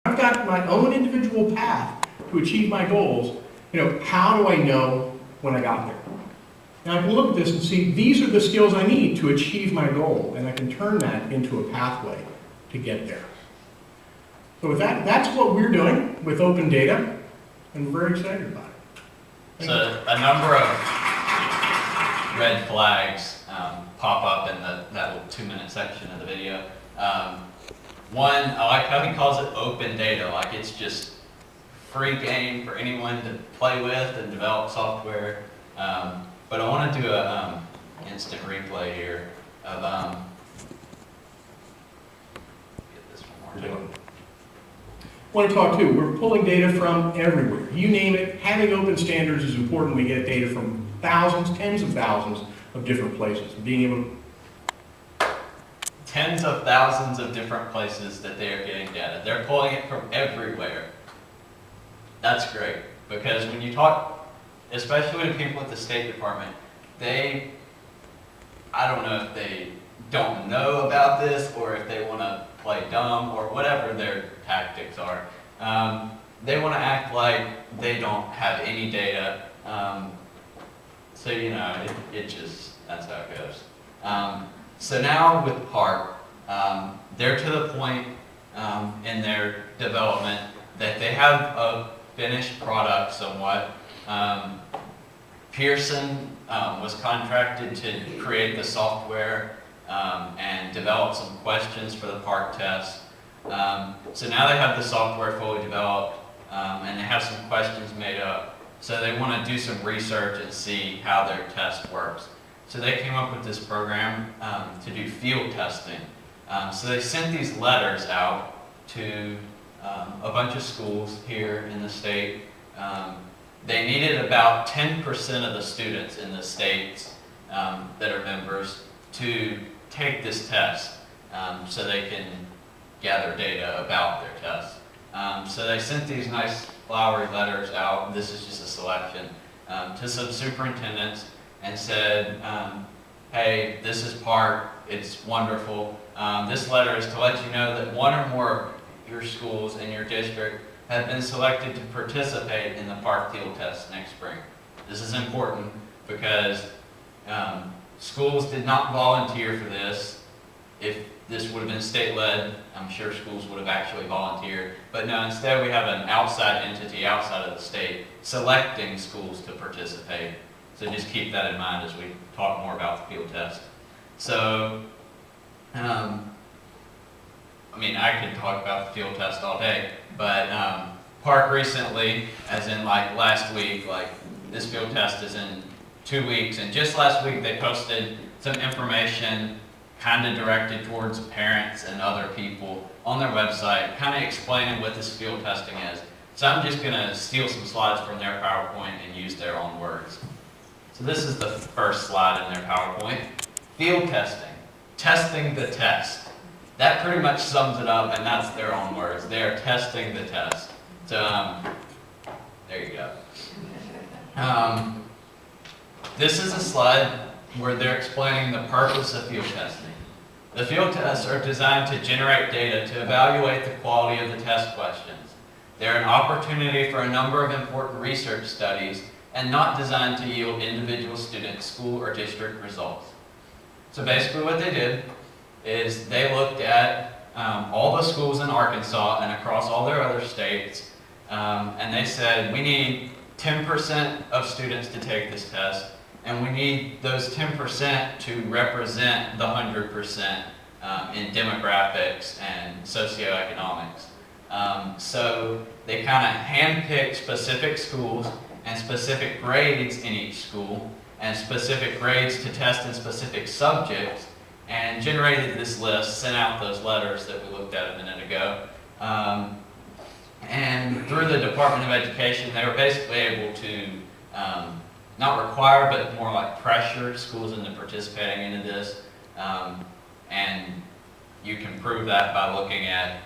I've got my own individual path to achieve my goals. How do I know when I got there? And I can look at this and see these are the skills I need to achieve my goal, and I can turn that into a pathway to get there. So with that, that's what we're doing with open data, and we're very excited about it. So a number of red flags pop up in that little 2-minute section of the video. One, I like how he calls it open data, like it's just free game for anyone to play with and develop software. But I want to do a instant replay here of get this one more. I want to talk too, we're pulling data from everywhere. You name it, having open standards is important. We get data from thousands, tens of thousands of different places. Being able to tens of thousands of different places that they are getting data. They're pulling it from everywhere. That's great, because when you talk, especially with people at the State Department, I don't know if they don't know about this or if they want to play dumb or whatever their tactics are. They want to act like they don't have any data. So, it just, that's how it goes. So now with Park, they're to the point in their development that they have a finished product somewhat. Pearson was contracted to create the software and develop some questions for the Park test. So now they have the software fully developed and they have some questions made up. So they want to do some research and see how their test works. So they came up with this program to do field testing. So they sent these letters out to a bunch of schools here in the state. They needed about 10% of the students in the states that are members to take this test so they can gather data about their test. So they sent these nice flowery letters out, this is just a selection, to some superintendents and said, hey, this is Park, it's wonderful. This letter is to let you know that one or more of your schools in your district have been selected to participate in the Park field test next spring. This is important because schools did not volunteer for this. If this would have been state-led, I'm sure schools would have actually volunteered. But no, instead we have an outside entity outside of the state selecting schools to participate. So just keep that in mind as we talk more about the field test. So, I could talk about the field test all day, but Park recently, as in like last week, like this field test is in 2 weeks, and just last week they posted some information kind of directed towards parents and other people on their website, kind of explaining what this field testing is. So I'm just going to steal some slides from their PowerPoint and use their own words. So this is the first slide in their PowerPoint. Field testing. Testing the test. That pretty much sums it up, and that's their own words. They are testing the test. So, there you go. This is a slide where they're explaining the purpose of field testing. The field tests are designed to generate data to evaluate the quality of the test questions. They're an opportunity for a number of important research studies and not designed to yield individual student, school, or district results. So basically what they did is they looked at all the schools in Arkansas and across all their other states, and they said, we need 10% of students to take this test, and we need those 10% to represent the 100% in demographics and socioeconomics. So they kind of handpicked specific schools and specific grades in each school and specific grades to test in specific subjects, and generated this list, sent out those letters that we looked at a minute ago. And through the Department of Education, they were basically able to not require, but more like pressure schools into participating into this. And you can prove that by looking at,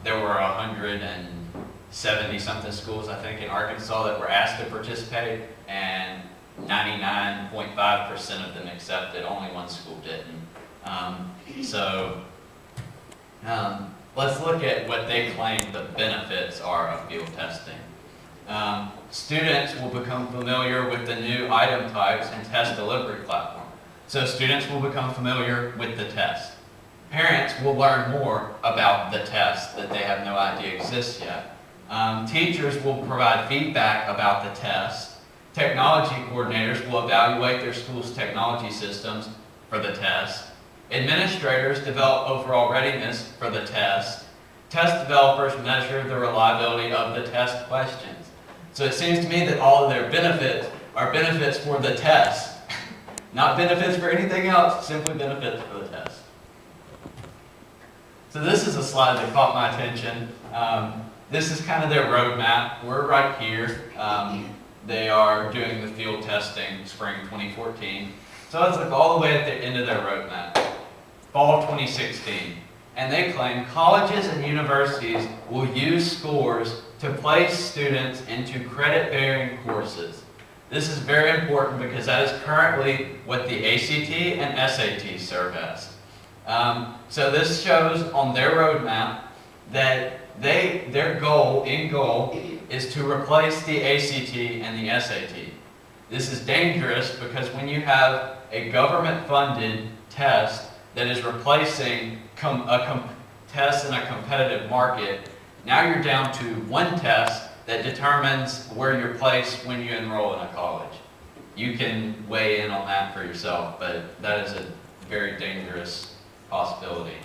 there were 170 something schools, I think, in Arkansas that were asked to participate, and 99.5% of them accepted, only one school didn't. let's look at what they claim the benefits are of field testing. Students will become familiar with the new item types and test delivery platform. So students will become familiar with the test. Parents will learn more about the test that they have no idea exists yet. Teachers will provide feedback about the test. Technology coordinators will evaluate their school's technology systems for the test. Administrators develop overall readiness for the test. Test developers measure the reliability of the test questions. So it seems to me that all of their benefits are benefits for the test. Not benefits for anything else, simply benefits for the test. So this is a slide that caught my attention. This is kind of their roadmap. We're right here. They are doing the field testing spring 2014. So let's look all the way at the end of their roadmap. Fall 2016. And they claim colleges and universities will use scores to place students into credit-bearing courses. This is very important because that is currently what the ACT and SAT serve as. So this shows on their roadmap that their goal is to replace the ACT and the SAT. This is dangerous because when you have a government-funded test that is replacing a test in a competitive market, now you're down to one test that determines where you're placed when you enroll in a college. You can weigh in on that for yourself, but that is a very dangerous possibility.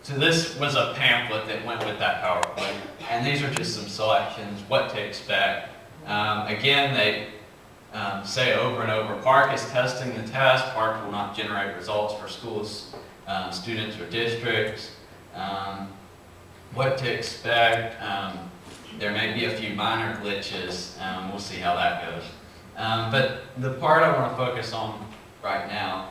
So this was a pamphlet that went with that PowerPoint, and these are just some selections, what to expect. Again, they say over and over, PARC is testing the test. PARC will not generate results for schools, students, or districts. What to expect. There may be a few minor glitches. We'll see how that goes. But the part I want to focus on right now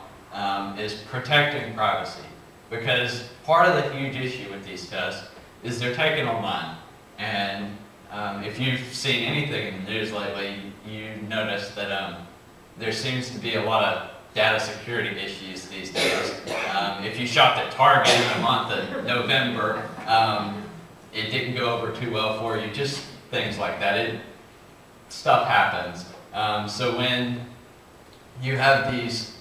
is protecting privacy. Because part of the huge issue with these tests is they're taken online. And if you've seen anything in the news lately, you notice that there seems to be a lot of data security issues these days. If you shopped at Target in the month of November, it didn't go over too well for you, just things like that. Stuff happens. So when you have these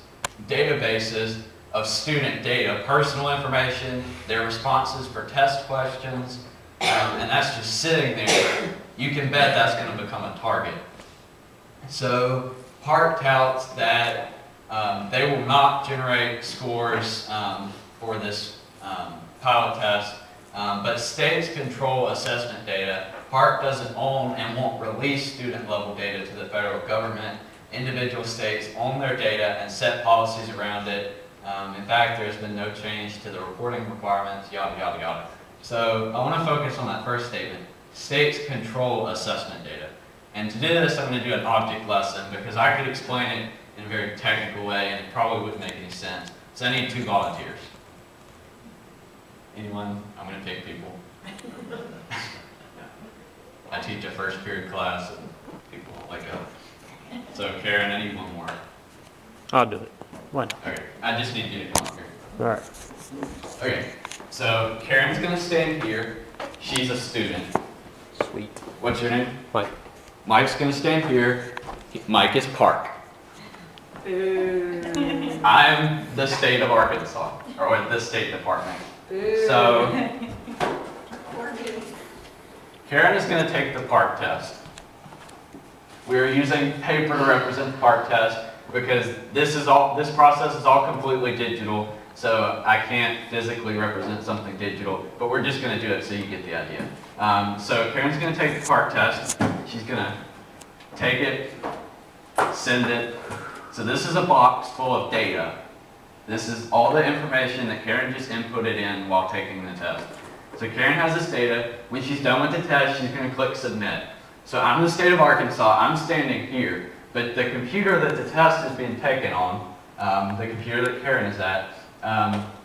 databases of student data, personal information, their responses for test questions, and that's just sitting there, you can bet that's going to become a target. So PARC touts that they will not generate scores for this pilot test, but states control assessment data. PARC doesn't own and won't release student level data to the federal government. Individual states own their data and set policies around it. In fact, there's been no change to the reporting requirements, yada, yada, yada. So I want to focus on that first statement. States control assessment data. And to do this, I'm going to do an object lesson because I could explain it in a very technical way and it probably wouldn't make any sense. So I need 2 volunteers. Anyone? I'm going to pick people. I teach a first period class and people won't let go. So Karen, I need one more. I'll do it. One. Okay, I just need you to come up here. All right. Okay, so Karen's gonna stand here. She's a student. Sweet. What's your name? Mike. Mike's gonna stand here. Mike is PARC. I'm the state of Arkansas, or the State Department. So Karen is gonna take the PARC test. We're using paper to represent the PARC test because this process is all completely digital, so I can't physically represent something digital, but we're just going to do it so you get the idea. So Karen's going to take the PARC test. She's going to take it, send it. So this is a box full of data. This is all the information that Karen just inputted in while taking the test. So Karen has this data. When she's done with the test, she's going to click submit. So I'm the state of Arkansas. I'm standing here. But the computer that the test is being taken on, the computer that Karen is at,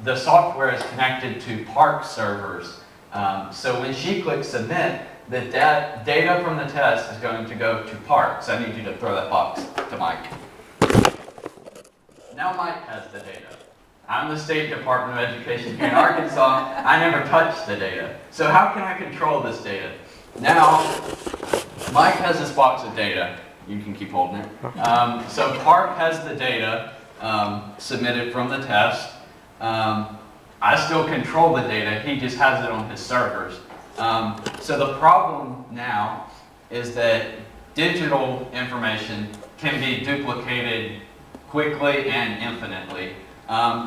the software is connected to PARC servers. So when she clicks submit, the data from the test is going to go to PARC. So I need you to throw that box to Mike. Now Mike has the data. I'm the State Department of Education here in Arkansas. I never touched the data. So how can I control this data? Now, Mike has this box of data. You can keep holding it. So Park has the data submitted from the test. I still control the data. He just has it on his servers. So the problem now is that digital information can be duplicated quickly and infinitely.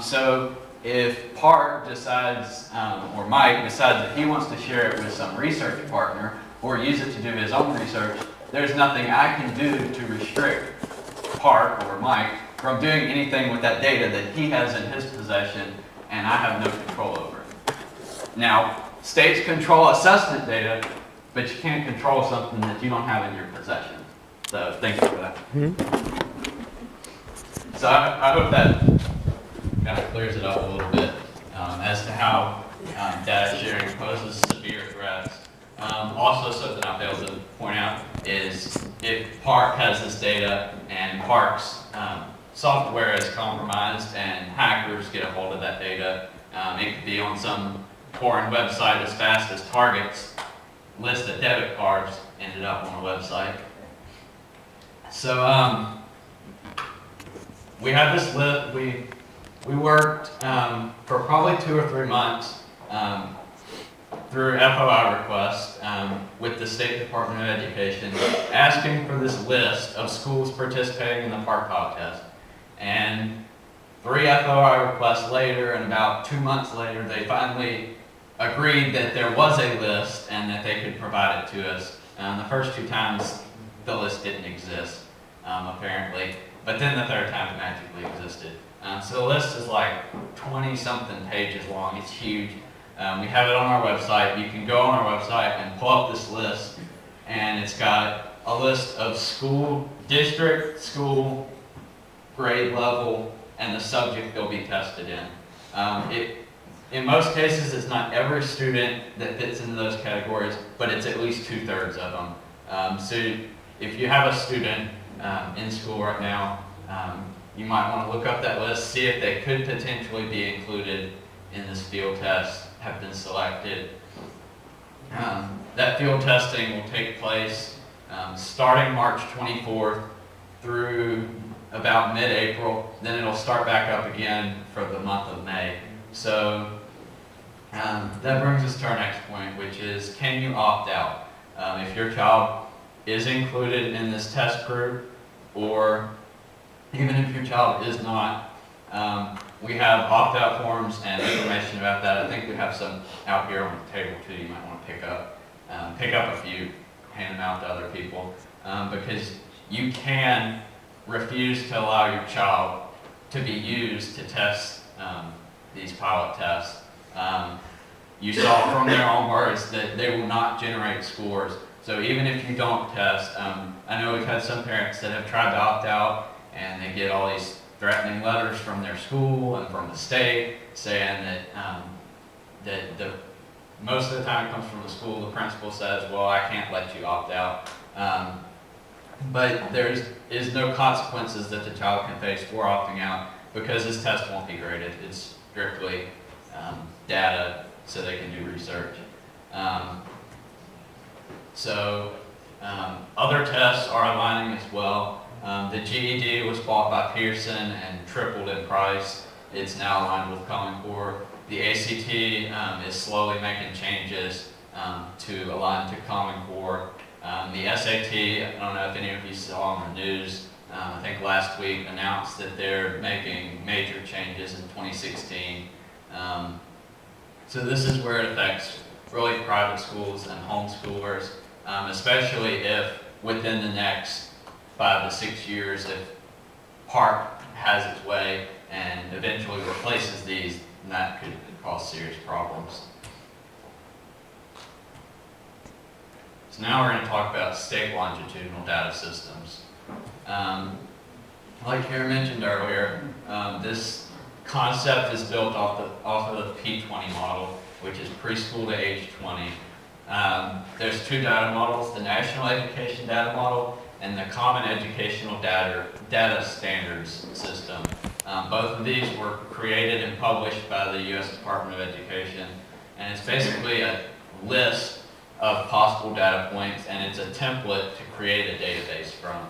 So if Park decides, or Mike decides that he wants to share it with some research partner or use it to do his own research, there's nothing I can do to restrict Park or Mike from doing anything with that data that he has in his possession and I have no control over it. Now, states control assessment data, but you can't control something that you don't have in your possession. So thank you for that. So I hope that kind of clears it up a little bit as to how data sharing poses severe threats. Also, something I failed to point out is if Park has this data and Park's software is compromised and hackers get a hold of that data, it could be on some foreign website as fast as Target's list of debit cards ended up on a website. So we had this list. We worked for probably 2 or 3 months through FOI request with the State Department of Education, asking for this list of schools participating in the Park Pilot Test. And 3 FOI requests later, and about 2 months later, they finally agreed that there was a list and that they could provide it to us. The first 2 times, the list didn't exist, apparently. But then the 3rd time, it magically existed. So the list is like 20-something pages long. It's huge. We have it on our website. You can go on our website and pull up this list, and it's got a list of school, district, school, grade level, and the subject they'll be tested in. In most cases, it's not every student that fits into those categories, but it's at least 2/3 of them. So if you have a student in school right now, you might want to look up that list, see if they could potentially be included in this field test, have been selected. That field testing will take place starting March 24th through about mid-April, then it'll start back up again for the month of May. So that brings us to our next point, which is, can you opt out? If your child is included in this test group, or even if your child is not, we have opt-out forms and information about that. I think we have some out here on the table too. You might want to pick up a few, hand them out to other people, because you can refuse to allow your child to be used to test these pilot tests. You saw from their own words that they will not generate scores. So even if you don't test, I know we've had some parents that have tried to opt out and they get all these threatening letters from their school and from the state saying that most of the time it comes from the school. The principal says, well, I can't let you opt out. But there is no consequences that the child can face for opting out because this test won't be graded. It's strictly data so they can do research. Other tests are aligning as well. The GED was bought by Pearson and tripled in price. It's now aligned with Common Core. The ACT is slowly making changes to align to Common Core. The SAT, I don't know if any of you saw on the news, I think last week announced that they're making major changes in 2016. So this is where it affects really private schools and homeschoolers, especially if within the next 5 to 6 years, if Park has its way and eventually replaces these, then that could cause serious problems. So now we're going to talk about state longitudinal data systems. Like Karen mentioned earlier, this concept is built off of the P20 model, which is preschool to age 20. There's 2 data models, the National Education Data Model and the Common Educational Data Standards System. Both of these were created and published by the U.S. Department of Education, and it's basically a list of possible data points, and it's a template to create a database from.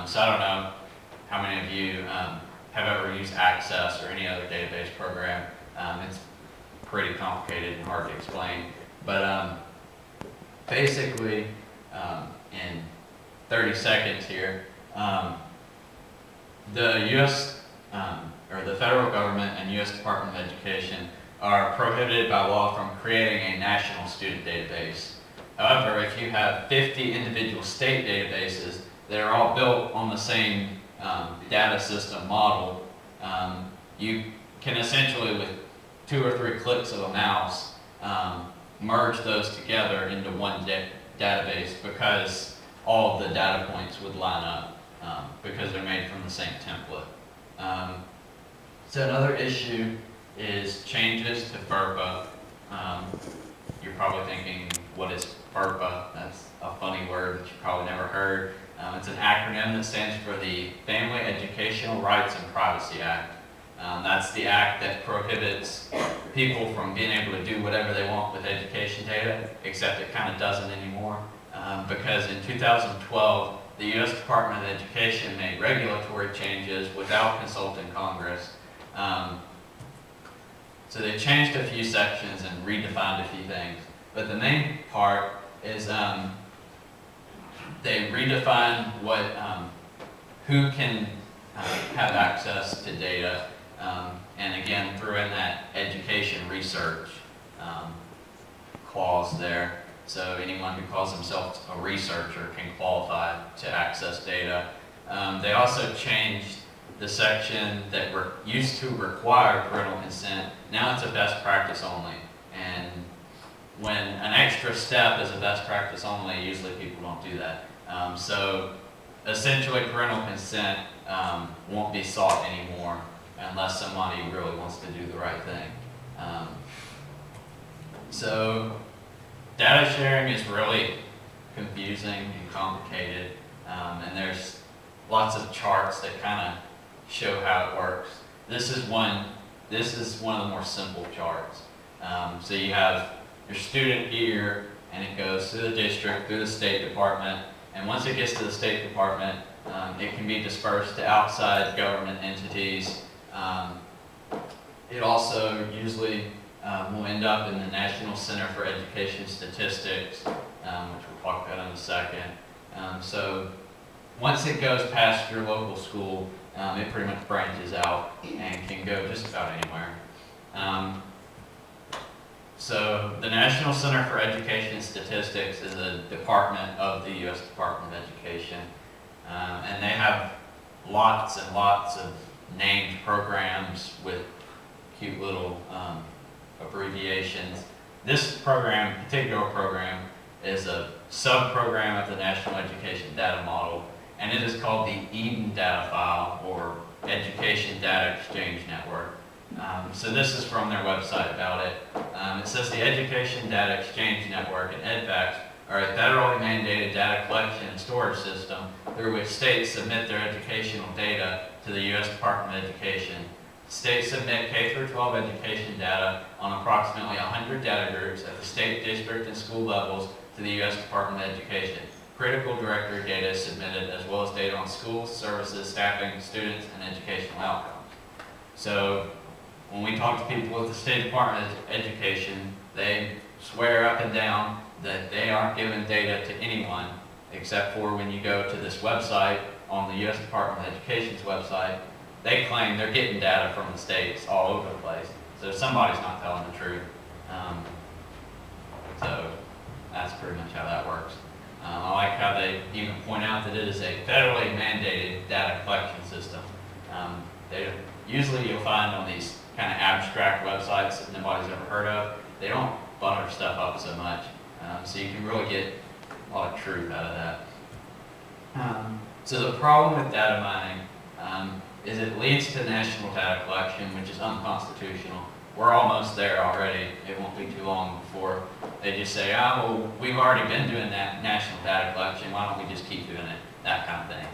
So I don't know how many of you have ever used Access or any other database program. It's pretty complicated and hard to explain, but basically, in 30 seconds here, the U.S. Or the federal government and U.S. Department of Education are prohibited by law from creating a national student database. However, if you have 50 individual state databases that are all built on the same data system model, you can essentially, with 2 or 3 clicks of a mouse, merge those together into one database, because all of the data points would line up because they're made from the same template. So another issue is changes to FERPA. You're probably thinking, what is FERPA? That's a funny word that you probably never heard. It's an acronym that stands for the Family Educational Rights and Privacy Act. That's the act that prohibits people from being able to do whatever they want with education data, except it kind of doesn't anymore. Because in 2012, the U.S. Department of Education made regulatory changes without consulting Congress. So they changed a few sections and redefined a few things. But the main part is they redefined who can have access to data, and again threw in that education research clause there. So anyone who calls themselves a researcher can qualify to access data. They also changed the section that used to require parental consent. Now it's a best practice only. And when an extra step is a best practice only, usually people don't do that. So essentially parental consent won't be sought anymore unless somebody really wants to do the right thing. So data sharing is really confusing and complicated, and there's lots of charts that kind of show how it works. This is one of the more simple charts. So you have your student here, and it goes through the district, through the State Department, and once it gets to the State Department, it can be dispersed to outside government entities. It also usually will end up in the National Center for Education Statistics, which we'll talk about in a second. So once it goes past your local school, it pretty much branches out and can go just about anywhere. So the National Center for Education Statistics is a department of the U.S. Department of Education, and they have lots and lots of named programs with cute little abbreviations. This particular program, is a sub-program of the National Education Data Model, and it is called the Eden Data File, or Education Data Exchange Network. So this is from their website about it. It says the Education Data Exchange Network and EdFacts are a federally mandated data collection and storage system through which states submit their educational data to the U.S. Department of Education. States submit K-12 education data on approximately 100 data groups at the state, district, and school levels to the U.S. Department of Education. Critical directory data is submitted, as well as data on schools, services, staffing, students, and educational outcomes. So when we talk to people with the State Department of Education, they swear up and down that they aren't giving data to anyone, except for when you go to this website on the U.S. Department of Education's website, they claim they're getting data from the states all over the place. So somebody's not telling the truth. So that's pretty much how that works. I like how they even point out that it is a federally mandated data collection system. Usually you'll find on these kind of abstract websites that nobody's ever heard of, they don't butter stuff up so much. So you can really get a lot of truth out of that. So the problem with data mining is it leads to national data collection, which is unconstitutional. We're almost there already. It won't be too long before they just say, well, we've already been doing that national data collection, why don't we just keep doing it? That kind of thing.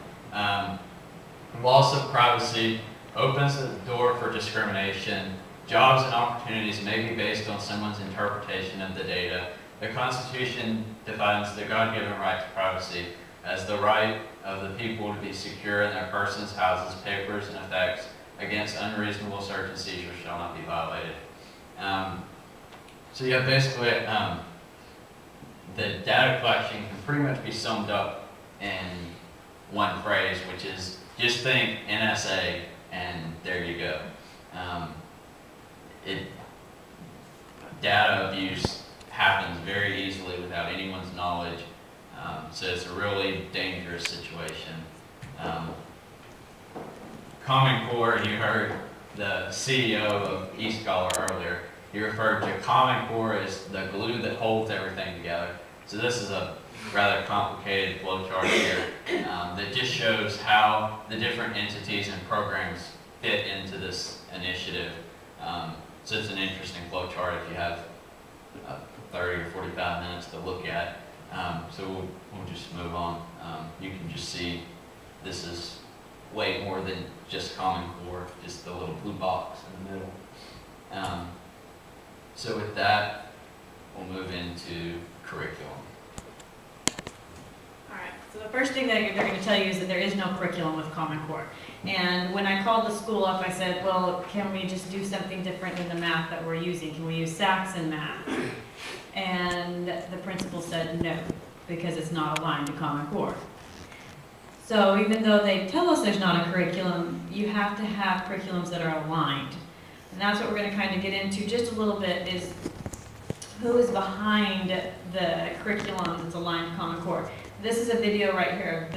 Loss of privacy opens the door for discrimination. Jobs and opportunities may be based on someone's interpretation of the data. The Constitution defines the God-given right to privacy as the right of the people to be secure in their persons, houses, papers, and effects against unreasonable search and seizure shall not be violated. So yeah, basically, the data collection can pretty much be summed up in one phrase, which is just think NSA, and there you go. Data abuse happens very easily without anyone's knowledge, so it's a really dangerous situation. Common Core, you heard the CEO of eScholar earlier, he referred to Common Core as the glue that holds everything together. So this is a rather complicated flowchart here that just shows how the different entities and programs fit into this initiative. So it's an interesting flowchart if you have 30 or 45 minutes to look at. So we'll just move on. You can just see this is way more than just Common Core, just the little blue box in the middle. So with that, we'll move into curriculum. All right, so the first thing that they're going to tell you is that there is no curriculum with Common Core. And when I called the school up, I said, well, can we just do something different than the math that we're using? Can we use Saxon math? And the principal said no, because it's not aligned to Common Core. So even though they tell us there's not a curriculum, you have to have curriculums that are aligned. And that's what we're going to kind of get into just a little bit, is who is behind the curriculum that's aligned to Common Core. This is a video right here of